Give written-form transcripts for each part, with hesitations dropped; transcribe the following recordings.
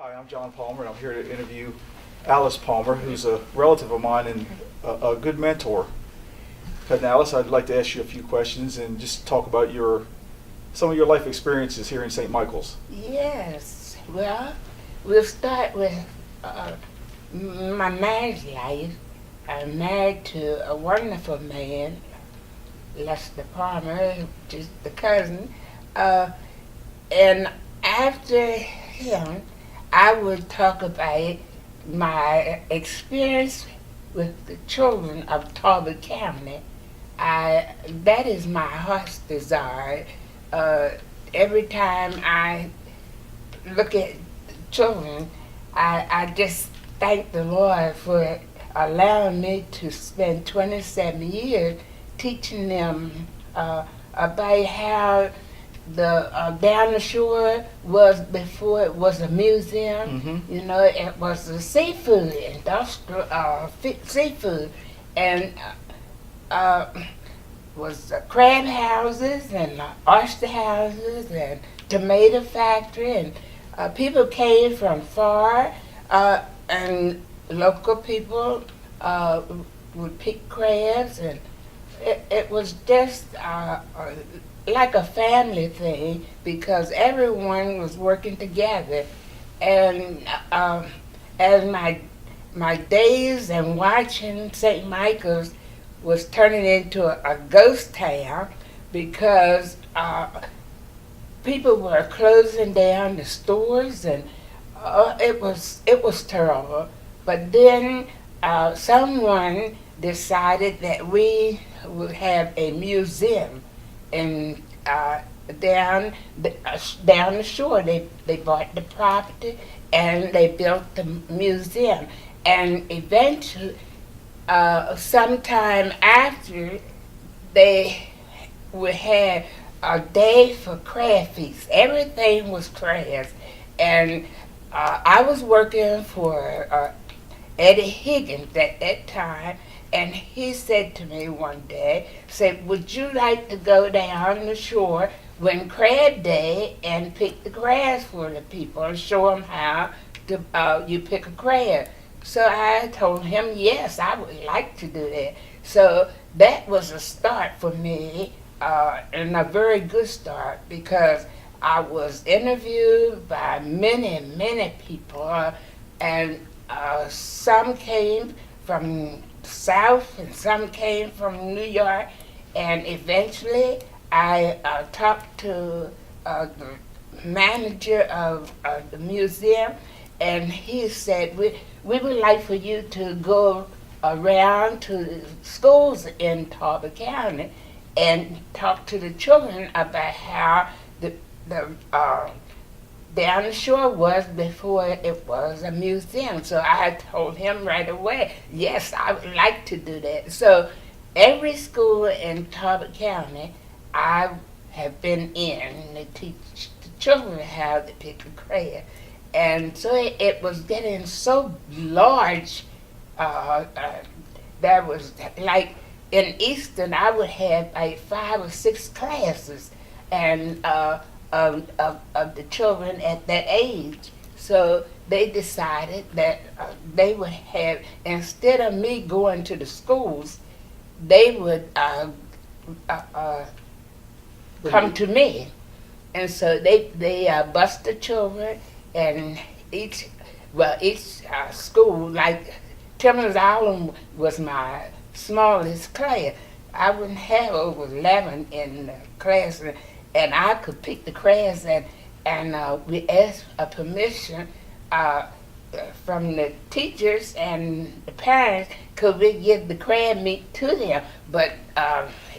Hi, I'm John Palmer, and I'm here to interview Alice Palmer, who's a relative of mine and a good mentor. And Alice, I'd like to ask you a few questions and just talk about some of your life experiences here in St. Michael's. Yes. Well, we'll start with my marriage life. I'm married to a wonderful man, Lester Palmer, which is the cousin. And after him, I would talk about my experience with the children of Talbot County. That is my heart's desire. Every time I look at children, I just thank the Lord for allowing me to spend 27 years teaching them about how the down the shore was before it was a museum. Mm-hmm. You know, it was a seafood industrial seafood, and was crab houses and oyster houses and tomato factory, and people came from far, and local people would pick crabs, and it was just like a family thing because everyone was working together. And as my days and watching St. Michael's was turning into a ghost town because people were closing down the stores, and it was terrible. But then someone decided that we would have a museum and down the shore. They bought the property and they built the museum. And eventually, sometime after, they would have a day for crab feast. Everything was crabs. And I was working for Eddie Higgins at that time, and he said to me one day, said, "Would you like to go down the shore when crab day and pick the crabs for the people and show them how you pick a crab?" So I told him, yes, I would like to do that. So that was a start for me, and a very good start, because I was interviewed by many people, and some came from South and some came from New York, and eventually I talked to the manager of the museum, and he said, we would like for you to go around to the schools in Talbot County and talk to the children about how the down the shore was before it was a museum. So I told him right away, yes, I would like to do that. So every school in Talbot County I have been in to teach the children how to pick a crab. And so it was getting so large. There was like in Easton, I would have like 5 or 6 classes, and of the children at that age. So they decided that they would have, instead of me going to the schools, they would come to me. And so they bus the children, and each school, like Timmins Island was my smallest class. I wouldn't have over 11 in the class, and I could pick the crabs, and we asked a permission from the teachers and the parents, could we give the crab meat to them? But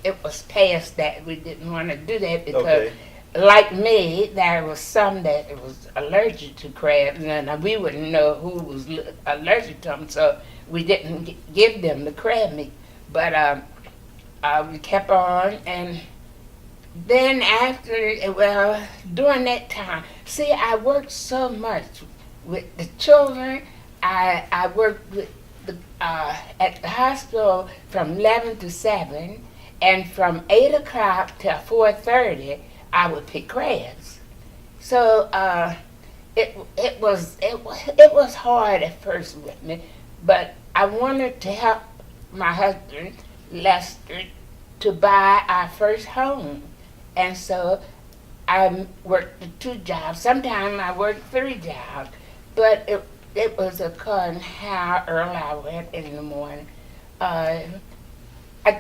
it was past that. We didn't want to do that because, Okay. like me, there was some that was allergic to crabs, and we wouldn't know who was allergic to them, so we didn't give them the crab meat. But we kept on, and then during that time, see, I worked so much with the children. I worked with at the hospital from 11 to 7, and from 8 o'clock till 4:30, I would pick crabs. So it was hard at first with me, but I wanted to help my husband Lester to buy our first home, and so I worked the 2 jobs. Sometimes I worked 3 jobs, but it was according how early I went in the morning. I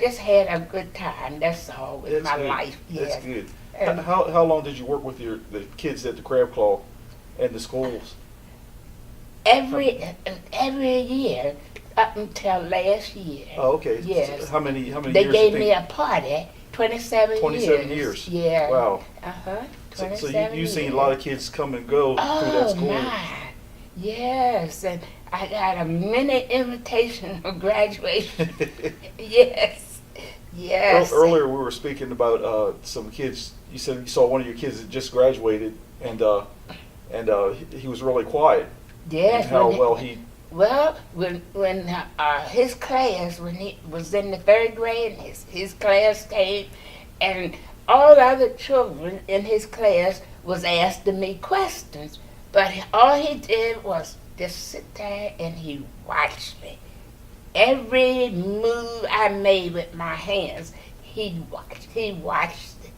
just had a good time. That's all with my good. life. Yes. That's good. And How long did you work with the kids at the Crab Claw and the schools? every year up until last year. Oh, okay. Yes. How many They years? gave you me think? a party. 27 years. 27 years. Yeah. Wow. Uh-huh. So 27 you've seen years. a lot of kids come and go through that Oh school. my. Yes, and I got a mini invitation for graduation. Yes. Yes. Earlier we were speaking about some kids. You said you saw one of your kids that just graduated, and he was really quiet. Yes. And how when well he. Well, when his class, when he was in the 3rd grade, his class came, and all the other children in his class was asking me questions, but all he did was just sit there and he watched me. Every move I made with my hands, he watched it.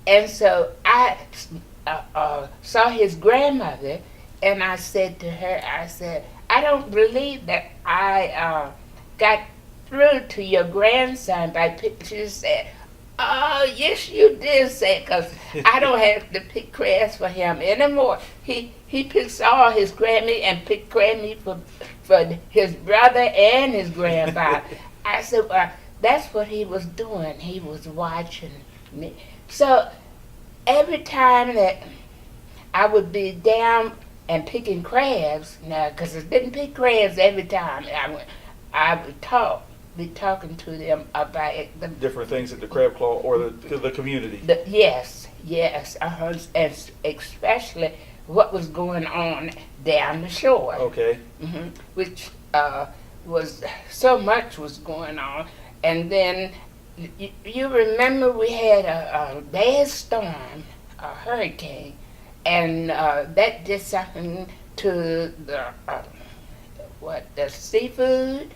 And so I saw his grandmother, and I said to her, I don't believe that I got through to your grandson by pictures. Said, oh, yes, you did, say, because I don't have to pick crabs for him anymore. He picks all his Grammy and picked Grammy for his brother and his grandfather. I said, well, that's what he was doing. He was watching me. So every time that I would be down and picking crabs, now, because I didn't pick crabs every time, I would be talking to them about the Different things at the Crab Claw or the community. yes, and especially what was going on down the shore. Okay. Which was so much was going on, and then you remember we had a bad storm, a hurricane, and that did something to the seafood,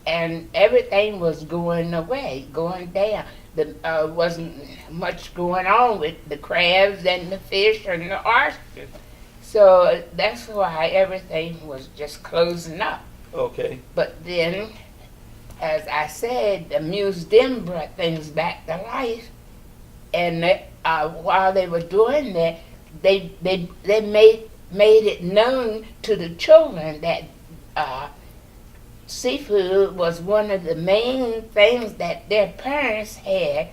and everything was going down. There wasn't much going on with the crabs and the fish and the oysters. So that's why everything was just closing up. Okay. But then, as I said, the museum brought things back to life. And while they were doing that, they made it known to the children that seafood was one of the main things that their parents had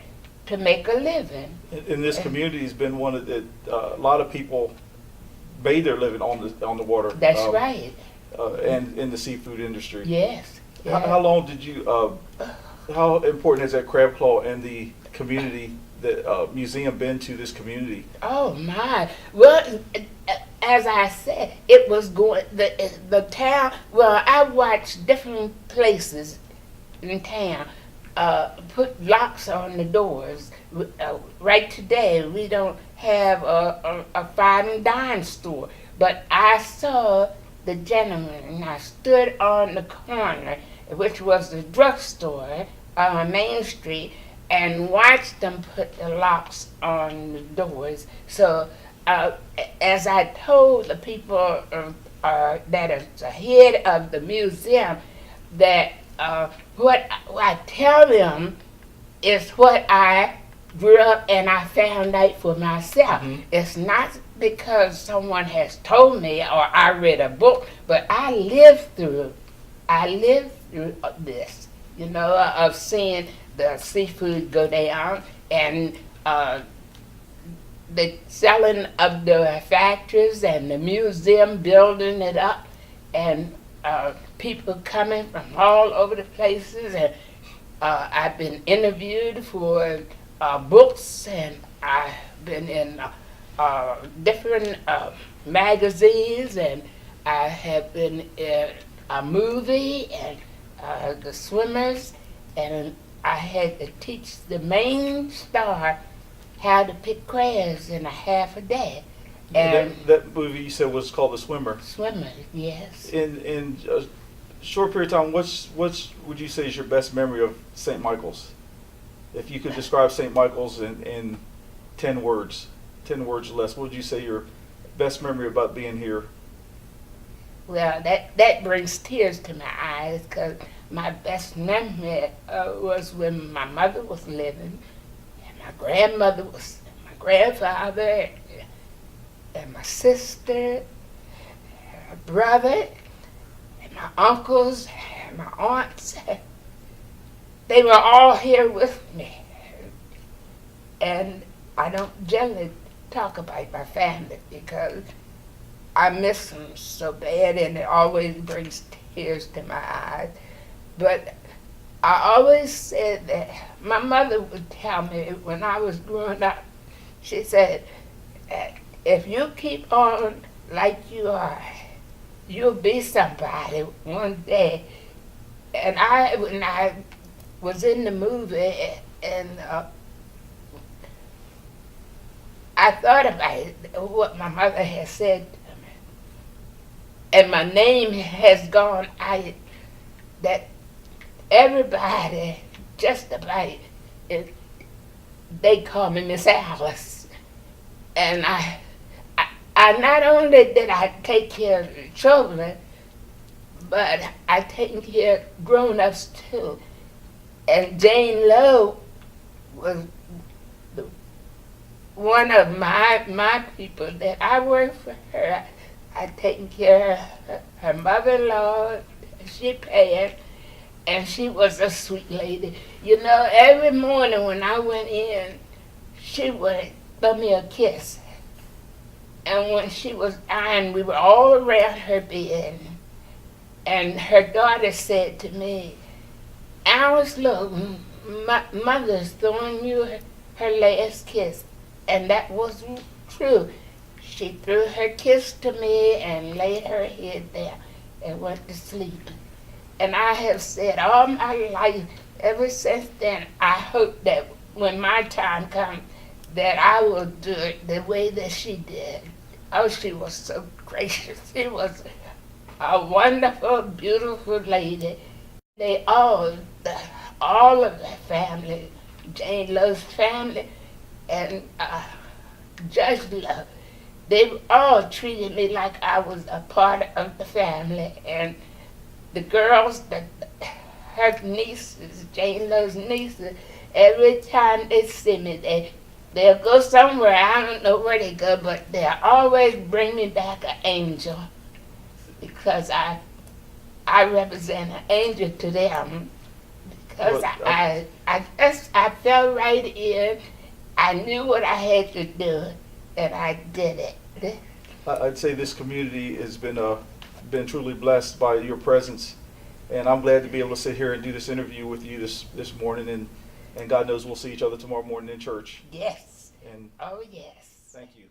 to make a living. And this community has been one of the a lot of people made their living on the water. That's right. And in the seafood industry. Yes. How long did you? How important has that Crab Claw and the community, the museum, been to this community? Oh my! Well, as I said, it was going the town. Well, I watched different places in town put locks on the doors. Right today, we don't have a fine and dime store, but I saw the gentleman, and I stood on the corner, which was the drugstore on Main Street, and watched them put the locks on the doors. So, as I told the people that is the head of the museum, that what I tell them is what I grew up and I found out for myself. Mm-hmm. It's not because someone has told me or I read a book, but I lived through this, of seeing the seafood go down and the selling of the factories and the museum building it up, and people coming from all over the places. And I've been interviewed for books, and I've been in different magazines, and I have been in a movie and The Swimmers, and I had to teach the main star how to pick crabs in a half a day. And that movie you said was called The Swimmer. Swimmer, yes. In a short period of time, what's would you say is your best memory of St. Michael's? If you could describe St. Michael's in 10 words or less, what would you say your best memory about being here? Well, that brings tears to my eyes because my best memory was when my mother was living, and my grandmother was, my grandfather, and my sister, and my brother, and my uncles, and my aunts. They were all here with me. And I don't generally talk about my family because I miss them so bad and it always brings tears to my eyes. But I always said that my mother would tell me when I was growing up, she said, if you keep on like you are, you'll be somebody one day. And when I was in the movie and I thought about what my mother had said to me. And my name has gone out that everybody, just about, they call me Miss Alice. And I not only did I take care of the children, but I take care of grown-ups too. And Jane Lowe was one of my people that I worked for her. I taken care of her mother-in-law. She passed, and she was a sweet lady. You know, every morning when I went in, she would throw me a kiss. And when she was dying, we were all around her bed. And her daughter said to me, Alice, look, mother's throwing you her last kiss. And that wasn't true. She threw her kiss to me and laid her head there and went to sleep. And I have said all my life, ever since then, I hope that when my time comes, that I will do it the way that she did. Oh, she was so gracious. She was a wonderful, beautiful lady. They all of the family, Jane Lowe's family, and Judge Love, they all treated me like I was a part of the family. And the girls, her nieces, Jane Lowe's nieces, every time they see me, they'll go somewhere, I don't know where they go, but they'll always bring me back an angel because I represent an angel to them. Because I fell right in. I knew what I had to do, and I did it. I'd say this community has been truly blessed by your presence, and I'm glad to be able to sit here and do this interview with you this morning, and God knows we'll see each other tomorrow morning in church. Yes. And oh, yes. thank you.